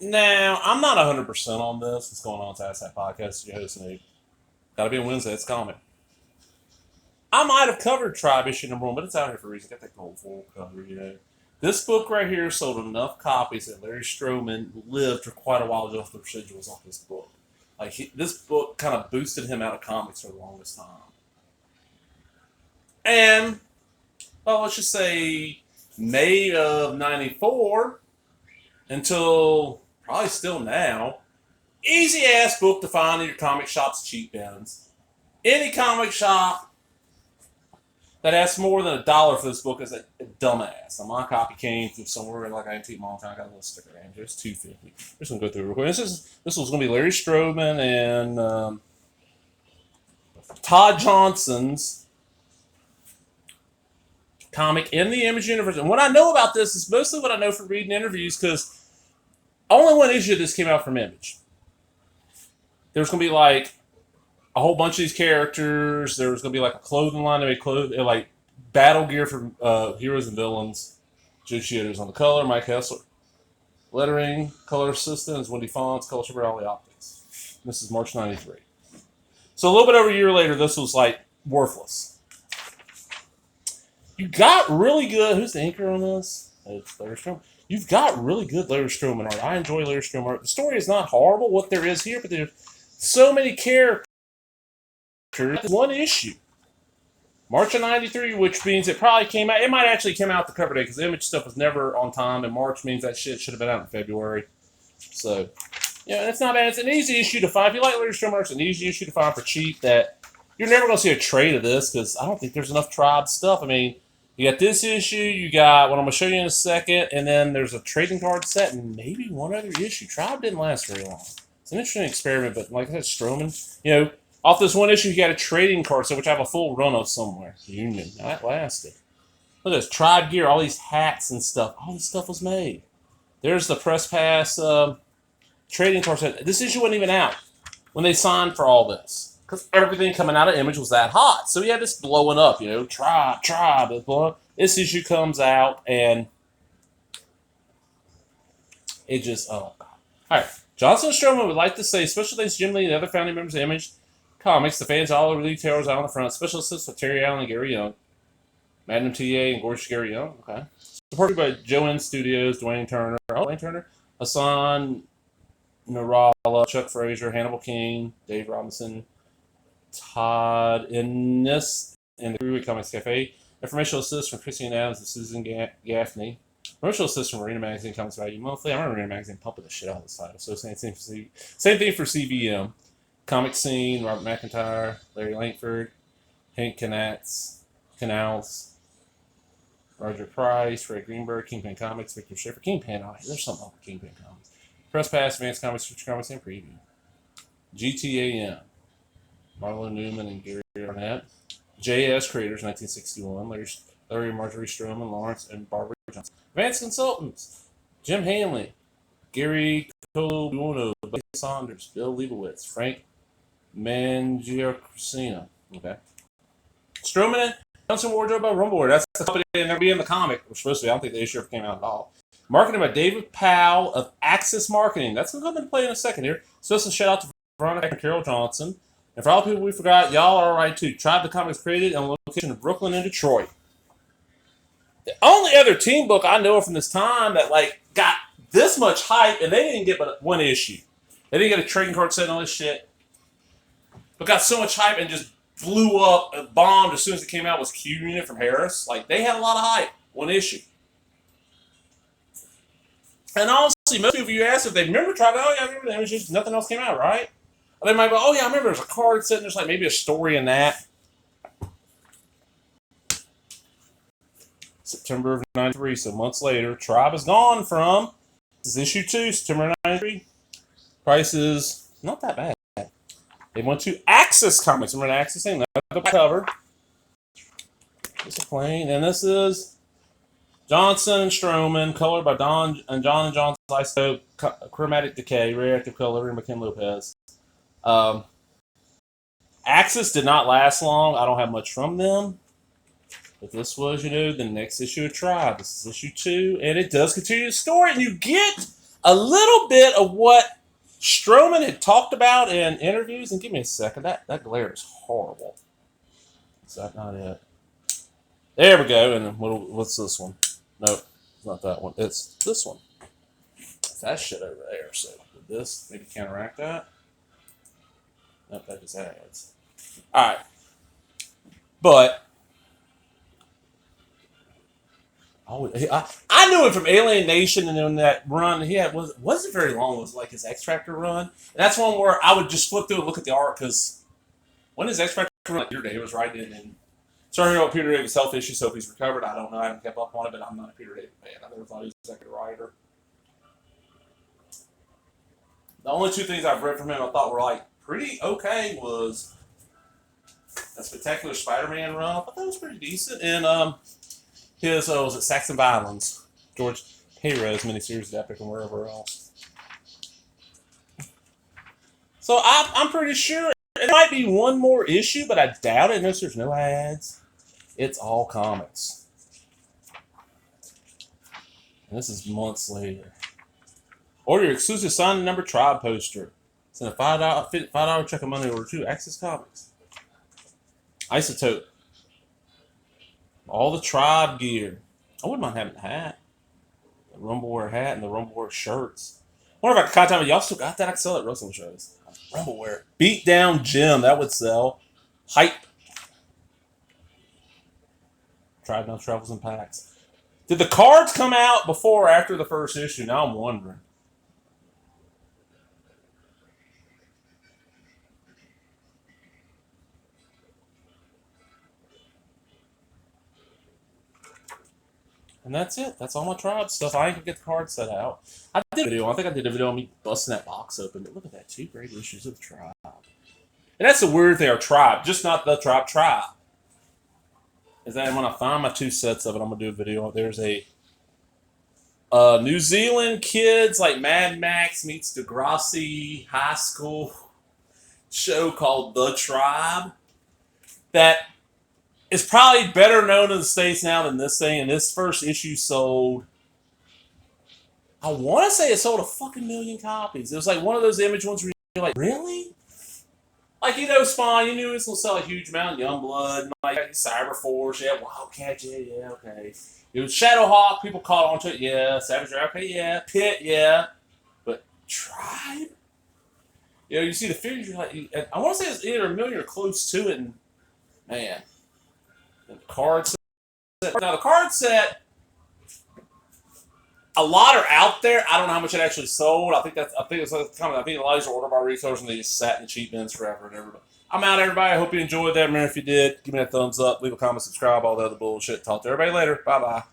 Now, I'm not 100% on this. What's going on? It's Ask That Podcast. Your host, Nate. Gotta be on Wednesday. It's common. I might have covered Tribe issue number one, but it's out here for a reason. Got that gold full cover. This book right here sold enough copies that Larry Stroman lived for quite a while just off the residuals off this book. This book kind of boosted him out of comics for the longest time. And, well, let's just say May of 94 until probably still now, easy ass book to find in your comic shop's cheap bins. Any comic shop that asks more than $1 for this book is a dumbass. Now, my copy came from somewhere in like Antique Mall. I got a little sticker in it. It's $2.50. Just gonna go through it real quick. This was gonna be Larry Stroman and Todd Johnson's comic in the Image universe. And what I know about this is mostly what I know from reading interviews, because only one issue of this came out from Image. There's gonna be like a whole bunch of these characters. There was going to be like a clothing line that made clothing, like battle gear for heroes and villains. Joe Chiodo's on the color, Mike Hessler. Lettering, color assistants, Wendy Fonts, color super all the optics. This is March 93. So a little bit over a year later, this was like worthless. You got really good. Who's the anchor on this? It's Larry Stroman. You've got really good Larry Stroman art. I enjoy Larry Stroman art. The story is not horrible, what there is here, but there's so many characters. One issue. March of 93, which means it probably came out. It might actually come out the cover day because the Image stuff was never on time, and March means that shit should have been out in February. So, yeah, it's not bad. It's an easy issue to find. If you like Larry Stroman, it's an easy issue to find for cheap that you're never going to see a trade of this because I don't think there's enough Tribe stuff. I mean, you got this issue, you got what I'm going to show you in a second, and then there's a trading card set and maybe one other issue. Tribe didn't last very long. It's an interesting experiment, but like I said, Stroman, off this one issue, you got a trading card set, which I have a full run of somewhere. Union. Now, that lasted. Look at this. Tribe gear, all these hats and stuff. All this stuff was made. There's the Press Pass trading card set. This issue wasn't even out when they signed for all this, because everything coming out of Image was that hot. So we had this blowing up, Tribe, blowing up. This issue comes out, and it just, oh, God. All right. Johnson and Stroman would like to say, special thanks to Jim Lee and the other founding members of Image Comics, the fans all over the retailers out on the front. Special assistants with Terry Allen and Gary Young. Magnum TA and Gorgeous Gary Young. Okay. Supported by Joe N Studios, Dwayne Turner, Hassan Narala, Chuck Frazier, Hannibal King, Dave Robinson, Todd Ennis, and the Crew at Comics Cafe. Informational assist from Christine Adams and Susan Gaffney. Commercial assist from Arena Magazine, Comics Value Monthly. I remember Arena Magazine pumping the shit out of this title. So same thing for CVM. Comic Scene, Robert McIntyre, Larry Langford, Hank Canals, Roger Price, Fred Greenberg, Kingpin Comics, Victor Schaefer, Kingpin. Oh, there's something over Kingpin Comics. Press Pass, Advanced Comics, Future Comics, and Preview. GTAM, Marlon Newman and Gary Arnett. JS Creators, 1961, Larry and Marjorie Stroman, Lawrence and Barbara Johnson. Advanced Consultants, Jim Hanley, Gary Colobuono, Blake Saunders, Bill Leibowitz, Frank Mangiacrisina. Okay. Stroman and Johnson Wardrobe by Rumble. That's the company and they'll be in the comic. We're supposed to be. I don't think the issue ever came out at all. Marketed by David Powell of Axis Marketing. That's going to come into play in a second here. So it's a shout out to Veronica and Carol Johnson. And for all the people we forgot, y'all are alright too. Tribe the Comics created on the location of Brooklyn and Detroit. The only other team book I know from this time that got this much hype, and they didn't get but one issue. They didn't get a trading card set and all this shit. But got so much hype and just blew up, bombed as soon as it came out, was Q Unit from Harris. They had a lot of hype. One issue. And honestly, most people you ask if they remember Tribe, oh yeah, I remember the Images, nothing else came out, right? Or they might go, oh yeah, I remember there's a card set and there's maybe a story in that. September of 93, so months later, Tribe is gone from, this is issue 2, September 93. Price is not that bad. They went to Axis Comics. Remember the Axis thing? The cover. This is plain. And this is Johnson and Stroman, colored by John and John's Isotope, Chromatic Decay, Radioactive Color, and McKen Lopez. Axis did not last long. I don't have much from them. But this was, the next issue of Tribe. This is issue 2, and it does continue the story. And you get a little bit of what Strowman had talked about in interviews. And give me a second. That glare is horrible. Is that not it? There we go. And what's this one? Nope, it's not that one. It's this one. That shit over there. So with this, maybe counteract that. Nope, that just adds. All right, but I knew him from Alien Nation, and in that run he had wasn't very long. It was like his X Factor run. And that's one where I would just flip through and look at the art because when his X Factor run, like Peter Day was right in. And sorry about Peter David's health issues. So if he's recovered, I don't know. I haven't kept up on it, but I'm not a Peter David fan. I never thought he was a second writer. The only two things I've read from him I thought were like pretty okay was a Spectacular Spider-Man run. I thought that was pretty decent. And his was it Saxon Violence, George Peyro's miniseries at Epic and wherever else. So I'm pretty sure it might be one more issue, but I doubt it. Notice there's no ads. It's all comics. And this is months later. Order your exclusive signed number Tribe poster. Send a $5 check of money order to Access Comics. Isotope. All the Tribe gear. I wouldn't mind having a hat. The Rumbleware hat and the Rumbleware shirts. I wonder if I could contact me. Y'all still got that? I can sell it at wrestling shows. Rumbleware. Beat Down Jim. That would sell. Hype. Tribe now travels in packs. Did the cards come out before or after the first issue? Now I'm wondering. And that's it. That's all my Tribe stuff. I ain't gonna get the card set out. I did a video. I think I did a video on me busting that box open. But look at that. 2 great issues of Tribe. And that's the weird thing. Our Tribe. Just not the Tribe. Is that when I find my 2 sets of it, I'm going to do a video. There's a New Zealand kids like Mad Max meets Degrassi high school show called The Tribe that is probably better known in the States now than this thing. And this first issue sold, I want to say it sold a fucking million copies. It was like one of those Image ones where you're like, really? Like, you know, Spawn, you knew it was going to sell a huge amount. Youngblood, like Cyberforce, yeah, Wildcat, yeah, okay. It was Shadowhawk, people caught on to it, yeah. Savage Ray, okay, yeah. Pit, yeah. But Tribe? You know, you see the figures, you're like, I want to say it's either a million or close to it, and man. The card set. Now, the card set, a lot are out there. I don't know how much it actually sold. I think it's like kind of. I think a lot of these are ordered by retailers and they just sat in the cheap bins forever and ever. I'm out, everybody. I hope you enjoyed that. Remember, if you did, give me a thumbs up, leave a comment, subscribe, all the other bullshit. Talk to everybody later. Bye bye.